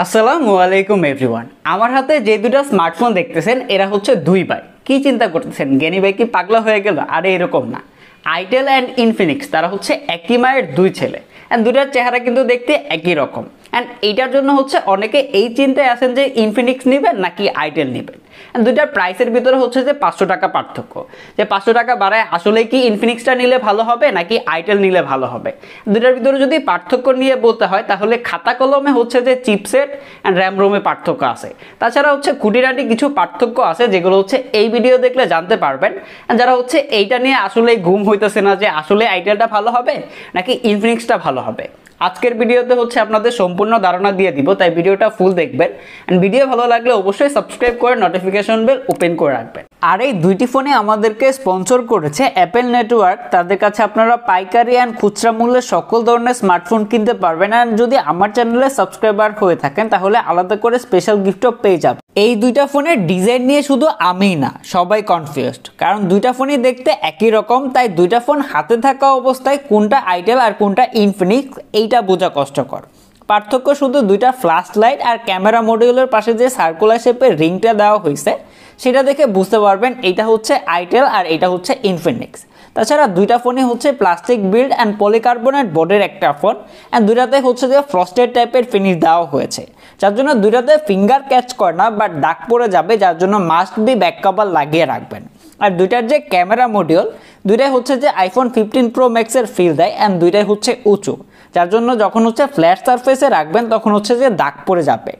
আসসালামু আলাইকুম এভরিওয়ান। আমার হাতে যে দুটো স্মার্টফোন দেখতেছেন এরা হচ্ছে দুই ভাই। কি চিন্তা করতেছেন জ্ঞানী ভাই কি পাগলা হয়ে গেল? আরে এরকম না। আইটেল অ্যান্ড ইনফিনিক্স তারা হচ্ছে একই মায়ের দুই ছেলে, অ্যান্ড দুটার চেহারা কিন্তু দেখতে একই রকম। অ্যান্ড এইটার জন্য হচ্ছে অনেকে এই চিন্তায় আছেন যে ইনফিনিক্স নেবেন নাকি আইটেল নেবেন। অ্যান্ড দুটার প্রাইসের ভিতরে হচ্ছে যে 500 টাকা পার্থক্য, যে 500 টাকা বাড়ায় আসলে কি ইনফিনিক্সটা নিলে ভালো হবে নাকি আইটেল নিলে ভালো হবে। দুটার ভিতরে যদি পার্থক্য নিয়ে বলতে হয় তাহলে খাতা কলমে হচ্ছে যে চিপসেট অ্যান্ড র্যাম রোমে পার্থক্য আছে। তাছাড়া হচ্ছে খুঁটিনাটি কিছু পার্থক্য আছে যেগুলো হচ্ছে এই ভিডিও দেখলে জানতে পারবেন। যারা হচ্ছে এইটা নিয়ে আসলে ঘুম হইতেছে না যে আসলে আইটেলটা ভালো হবে নাকি ইনফিনিক্সটা ভালো হবে, আজকের ভিডিওতে হচ্ছে আপনাদের সম্পূর্ণ ধারণা দিয়ে দিব, তাই ভিডিওটা ফুল দেখবেন। এন্ড ভিডিও ভালো লাগলে অবশ্যই সাবস্ক্রাইব করে নোটিফিকেশন বেল ওপেন করে রাখবেন। আর এই দুইটি ফোনে আমাদেরকে স্পন্সর করেছে অ্যাপেল নেটওয়ার্ক। তাদের কাছে আপনারা পাইকারি অ্যান্ড খুচরা মূল্যে সকল ধরনের স্মার্টফোন কিনতে পারবেন। আর যদি আমার চ্যানেলে সাবস্ক্রাইবার হয়ে থাকেন তাহলে আলাদা করে স্পেশাল গিফটও পেয়ে যাবেন। এই দুইটা ফোনের ডিজাইন নিয়ে শুধু আমিই না, সবাই কনফিউজড, কারণ দুইটা ফোনই দেখতে একই রকম। তাই দুইটা ফোন হাতে থাকা অবস্থায় কোনটা আইটেল আর কোনটা ইনফিনিক্স এইটা বোঝা কষ্টকর। পার্থক্য শুধু দুইটা ফ্ল্যাশ লাইট আর ক্যামেরা মডিউলের পাশে যে সার্কুলার শেপের রিংটা দেওয়া হয়েছে সেটা দেখে বুঝতে পারবেন এইটা হচ্ছে আইটেল আর এটা হচ্ছে ইনফিনিক্স। তাছাড়া দুইটা ফোনে হচ্ছে প্লাস্টিক বিল্ড অ্যান্ড পলিকার্বনেট বোর্ডের একটা ফোন, অ্যান্ড দুইটাতে হচ্ছে যে ফ্রস্টেড টাইপের ফিনিশ দেওয়া হয়েছে, যার জন্য দুইটাতে ফিঙ্গার ক্যাচ করে না বাট দাগ পড়ে যাবে, যার জন্য মাস্ট বি ব্যাক কভার লাগিয়ে রাখবেন। আর দুইটার যে ক্যামেরা মডিউল দুইটাই হচ্ছে যে আইফোন 15 প্রো ম্যাক্সের ফিল দেয়, অ্যান্ড দুইটাই হচ্ছে উঁচু, যার জন্য যখন হচ্ছে ফ্ল্যাট সারফেসে রাখবেন তখন হচ্ছে যে দাগ পড়ে যাবে।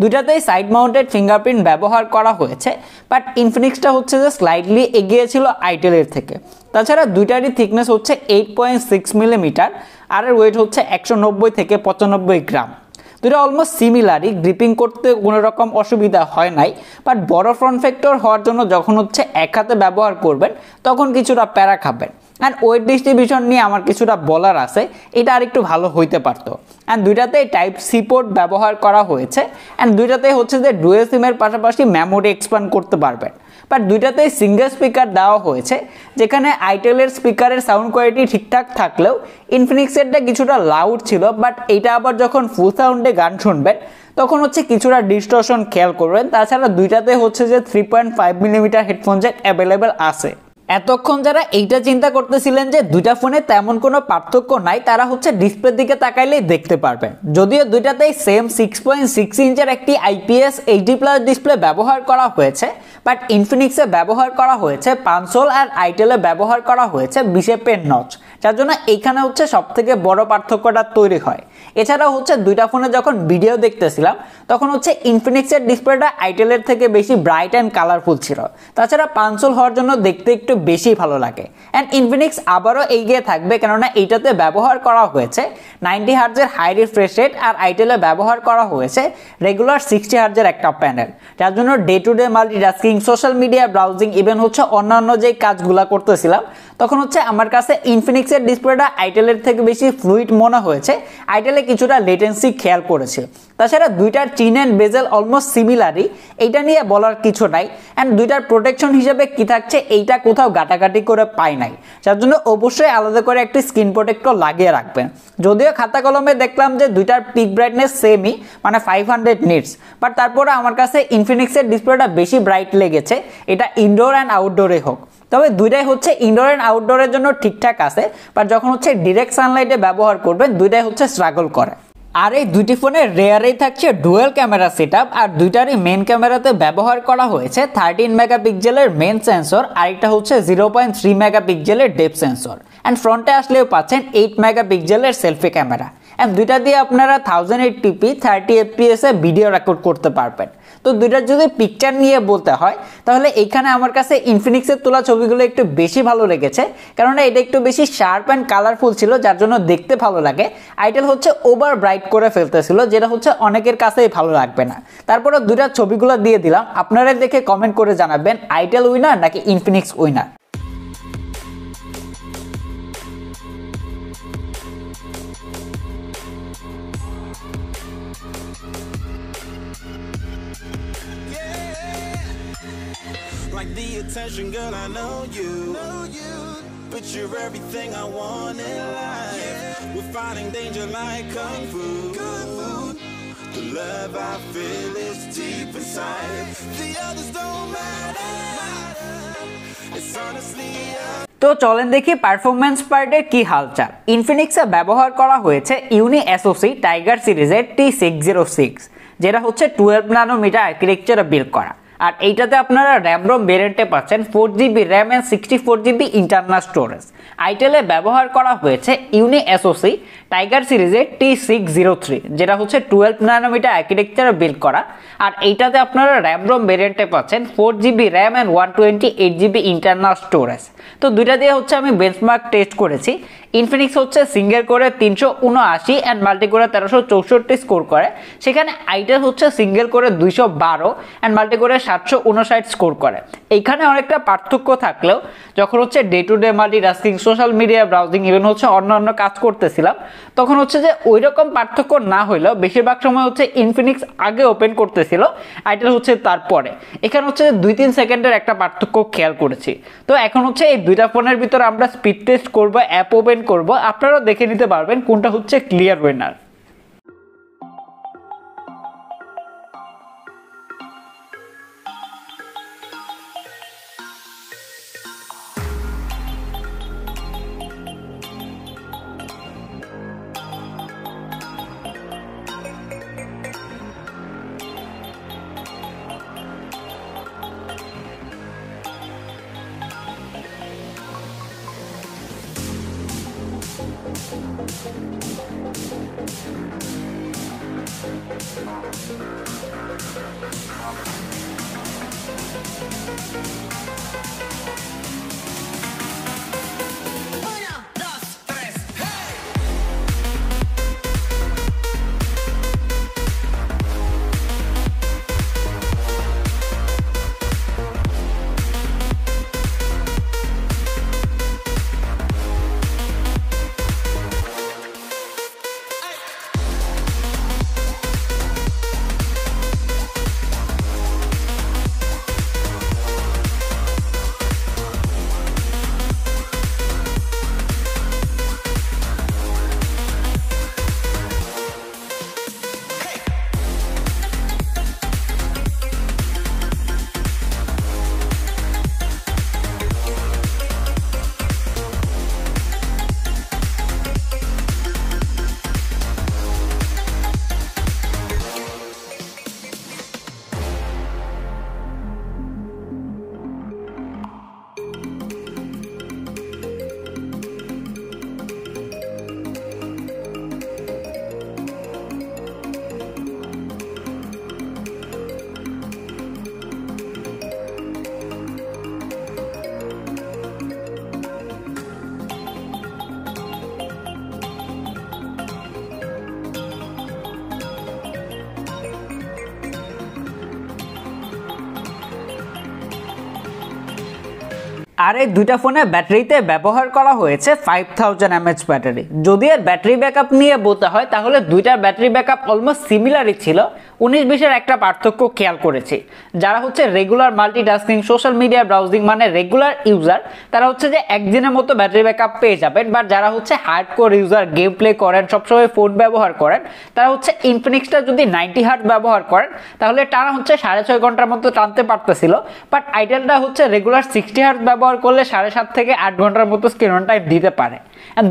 দুইটাতেই সাইড মাউন্টেড ফিঙ্গারপ্রিন্ট ব্যবহার করা হয়েছে, বাট ইনফিনিক্সটা হচ্ছে যে স্লাইডলি এগিয়ে ছিল আইটেলের থেকে। তাছাড়া দুইটারই থিকনেস হচ্ছে 8.6 মিলিমিটার আর ওয়েট হচ্ছে 190 থেকে 95 গ্রাম। দুটো অলমোস্ট সিমিলারই, গ্রিপিং করতে কোনো রকম অসুবিধা হয় নাই, বাট বড় ফ্রন্ট ফ্যাক্টর হওয়ার জন্য যখন হচ্ছে এক হাতে ব্যবহার করবেন তখন কিছুটা প্যারা খাবেন। অ্যান্ড ওয়েট ডিস্ট্রিবিউশন নিয়ে আমার কিছুটা বলার আছে, এটা আর একটু ভালো হইতে পারতো। অ্যান্ড দুইটাতেই টাইপ সি পোর্ট ব্যবহার করা হয়েছে, অ্যান্ড দুইটাতেই হচ্ছে যে ডুয়েল সিমের পাশাপাশি মেমোরি এক্সপ্যান্ড করতে পারবেন। বাট দুইটাতেই সিঙ্গেল স্পিকার দেওয়া হয়েছে, যেখানে আইটেলের স্পিকারের সাউন্ড কোয়ালিটি ঠিকঠাক থাকলেও ইনফিনিক্সেরটা কিছুটা লাউড ছিল। বাট এইটা আবার যখন ফুল সাউন্ডে গান শুনবেন তখন হচ্ছে কিছুটা ডিস্টরশন খেয়াল করবেন। তাছাড়া দুইটাতে হচ্ছে যে 3.5 মিলিমিটার হেডফোন জ্যাক অ্যাভেলেবেল আছে। এতক্ষণ যারা এইটা চিন্তা করতেছিলেন যে দুইটা ফোনে তেমন কোনো পার্থক্য নাই, তারা হচ্ছে ডিসপ্লের দিকে তাকাইলেই দেখতে পারবেন। যদিও দুইটাতেই সেম 6.6 ইঞ্চের একটি IPS HD+ ডিসপ্লে ব্যবহার করা হয়েছে, বাট ইনফিনিক্সে ব্যবহার করা হয়েছে পানসোল আর আইটেলে ব্যবহার করা হয়েছে বিশেপের নচ, যার জন্য এইখানে হচ্ছে সবথেকে বড় পার্থক্যটা তৈরি হয়। এছাড়াও হচ্ছে দুইটা ফোনে যখন ভিডিও দেখতেছিলাম তখন হচ্ছে ইনফিনিক্সের ডিসপ্লেটা আইটেলের থেকে বেশি ব্রাইট অ্যান্ড কালারফুল ছিল। তাছাড়া পানসোল হওয়ার জন্য দেখতে একটু বেশি ভালো লাগে। অ্যান্ড ইনফিনিক্স আবারও এগিয়ে থাকবে, কেননা এইটাতে ব্যবহার করা হয়েছে 90 হার্জের হাই রিফ্রেশ রেট আর আইটেলে ব্যবহার করা হয়েছে রেগুলার 60 হার্জের একটা প্যানেল, যার জন্য day to day multitasking, social media browsing, even হচ্ছে অন্যান্য যে কাজগুলো করতেছিলাম তখন হচ্ছে আমার কাছে ইনফিনিক্সের ডিসপ্লেটা আইটেলের থেকে বেশি ফ্লুইড মনে হয়েছে। আইটেলে কিছুটা লেটেন্সি খেয়াল করেছে। তাছাড়া দুইটার চিন অ্যান্ড বেজেল অলমোস্ট সিমিলারই, এইটা নিয়ে বলার কিছু নাই। অ্যান্ড দুইটার প্রোটেকশন হিসেবে কি থাকছে এইটা কোথাও গাটাগাটি করে পাই নাই, যার জন্য অবশ্যই আলাদা করে একটি স্ক্রিন প্রোটেক্টর লাগিয়ে রাখবেন। যদিও খাতা কলমে দেখলাম যে দুইটার পিক ব্রাইটনেস সেমই, মানে 500 নিটস, বাট তারপরে আমার কাছে ইনফিনিক্সের ডিসপ্লেটা বেশি ব্রাইট লেগেছে, এটা ইনডোর অ্যান্ড আউটডোরে হোক। তবে দুইটাই হচ্ছে ইনডোর অ্যান্ড আউটডোরের জন্য ঠিকঠাক আছে, বাট যখন হচ্ছে ডিরেক্ট সানলাইটে ব্যবহার করবেন দুইটাই হচ্ছে স্ট্রাগল করে। আর এই দুইটি ফোনের রেয়ারেই থাকছে ডুয়েল ক্যামেরা সেটআপ, আর দুইটারই মেন ক্যামেরাতে ব্যবহার করা হয়েছে 13 মেগাপিক্সেলের মেন সেন্সর, আর একটা হচ্ছে 0.3 মেগাপিক্সেলের ডেপথ সেন্সর। অ্যান্ড ফ্রন্টে আসলেও পাচ্ছেন 8 মেগাপিক্সেলের সেলফি ক্যামেরা। অ্যান্ড দুইটা দিয়ে আপনারা 1080p 30 fps এ ভিডিও রেকর্ড করতে পারবেন। তো দুইটার যদি পিকচার নিয়ে বলতে হয় তাহলে এইখানে আমার কাছে ইনফিনিক্সের তোলা ছবিগুলো একটু বেশি ভালো লেগেছে, কেননা এটা একটু বেশি শার্প অ্যান্ড কালারফুল ছিল, যার জন্য দেখতে ভালো লাগে। আইটেল হচ্ছে ওভার ব্রাইট করে ফেলতেছিল, যেটা হচ্ছে অনেকের কাছেই ভালো লাগবে না। তারপরে দুইটার ছবিগুলো দিয়ে দিলাম, আপনারা দেখে কমেন্ট করে জানাবেন আইটেল উইনার নাকি Infinix winner. Like the attention, girl, I know you. But you're everything I want in life. We're fighting danger like kung fu. The love I feel is deep inside. The others don't matter. It's honestly তো চলেন দেখি performance পার্টের কি হালচাল। ইনফিনিক্সে ব্যবহার করা হয়েছে ইউনিএসওসি tiger সিরিজের T606, যেটা হচ্ছে 12 ন্যানোমিটার আর্কিটেকচারে বিল্ড করা। আর এইটাতে আপনারা র্যাম রোম ভেরিয়েন্টে পাচ্ছেন 4GB RAM and 64GB internal storage. আইটেলে ব্যবহার করা হয়েছে ইউনিএসওসি টাইগার সিরিজের T603, যেটা হচ্ছে 12 ন্যানোমিটার আর্কিটেকচারে বিল্ড করা। আর এইটাতে আপনারা র্যাম রোম ভেরিয়েন্টে পাচ্ছেন 4GB RAM and 128GB internal storage. তো দুইটা দিয়ে হচ্ছে আমি বেঞ্চমার্ক টেস্ট করেছি। ইনফিনিক্স হচ্ছে সিঙ্গেল করে 379 এন্ড মাল্টি করে 1364 স্কোর করে, সেখানে আইটেল হচ্ছে সিঙ্গেল করে 212 এন্ড মাল্টি করে 759 স্কোর করে। এইখানে অনেকটা পার্থক্য থাকলেও যখন হচ্ছে day to day multitasking, social media browsing, even হচ্ছে অন্যান্য কাজ করতেছিলাম, তখন হচ্ছে যে ওই রকম পার্থক্য না হইলেও বেশিরভাগ সময় হচ্ছে ইনফিনিক্স আগে ওপেন করতেছিল, আইটেল হচ্ছে তারপরে। এখানে হচ্ছে 2-3 সেকেন্ডের একটা পার্থক্য খেয়াল করেছি। তো এখন হচ্ছে এই দুইটা ফোনের ভিতরে আমরা স্পিড টেস্ট করব, অ্যাপ ওপেন করব, আপনারাও দেখে নিতে পারবেন কোনটা হচ্ছে ক্লিয়ার উইনার। আর এই দুইটা ফোনে ব্যাটারিতে ব্যবহার করা হয়েছে 5000 mAh ব্যাটারি। যদি এর ব্যাটারি ব্যাকআপ নিয়ে বলতে হয় তাহলে দুইটার ব্যাটারি ব্যাকআপ অলমোস্ট সিমিলারই ছিল। 19-20 একটা পার্থক্য খেয়াল করেছি। যারা হচ্ছে regular multitasking, social media browsing মানে রেগুলার ইউজার, তারা হচ্ছে যে একদিনের মতো ব্যাটারি ব্যাকআপ পেয়ে যাবেন। বাট যারা হচ্ছে হার্ডকোর ইউজার, গেম প্লে করেন, সবসময় ফোন ব্যবহার করেন, তারা হচ্ছে ইনফিনিক্সটা যদি 90 হার্টজ ব্যবহার করেন তাহলে টানা হচ্ছে 6.5 ঘন্টার মতো টানতে পারতেছিল। বাট আইটেলটা হচ্ছে রেগুলার 60 হার্টজ ব্যবহার করলে 7.5 থেকে 8 ঘন্টার মতো স্ক্রিন অন টাইম দিতে পারে।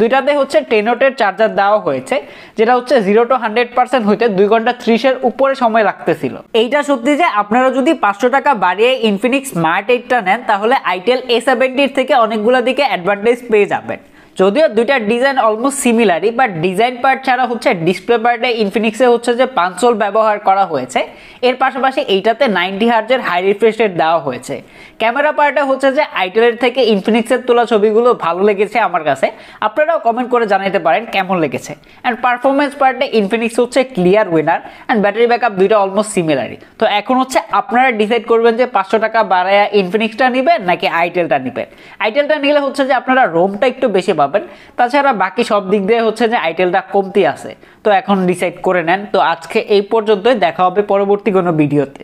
দুইটাতে হচ্ছে 10 ওয়াটের চার্জার দেওয়া হয়েছে, যেটা হচ্ছে 0 to 100% হইতে 2 ঘন্টা 30 এর উপরে সময় লাগতেছিল। এইটা সত্যি যে আপনারা যদি 500 টাকা বাড়িয়ে ইনফিনিক্স স্মার্ট 8টা নেন তাহলে আইটেল A70 থেকে অনেকগুলো দিকে অ্যাডভান্টেজ পেয়ে যাবেন। যদিও দুইটার ডিজাইন অলমোস্ট সিমিলারই, বাট ডিজাইন পার্ট ছাড়া হচ্ছে ডিসপ্লে পার্টে ইনফিনিক্সে হচ্ছে যে পাঞ্চল ব্যবহার করা হয়েছে। এর পাশাপাশি এইটাতে 90 হার্টজের হাই রিফ্রেশ রেট দেওয়া হয়েছে। ক্যামেরা পার্টে হচ্ছে যে আইটেলের থেকে ইনফিনিক্সের তোলা ছবিগুলো ভালো লেগেছে আমার কাছে। আপনারাও কমেন্ট করে জানাতে পারেন কেমন লেগেছে। অ্যান্ড পারফরমেন্স পার্টে ইনফিনিক্স হচ্ছে clear winner, and battery backup দুইটা অলমোস্ট সিমিলারই। তো এখন হচ্ছে আপনারা ডিসাইড করবেন যে 500 টাকা বাড়ায় ইনফিনিক্সটা নেবেন নাকি আইটেলটা নেবেন। আইটেলটা নিলে হচ্ছে যে আপনারা রোমটা একটু বেশি পাবেন, তাছাড়া বাকি সব দিক দিয়ে হচ্ছে যে আইটেলটা কমতি আছে। তো এখন ডিসাইড করে নেন। তো আজকে এই পর্যন্তই, দেখা হবে পরবর্তী কোনো ভিডিওতে।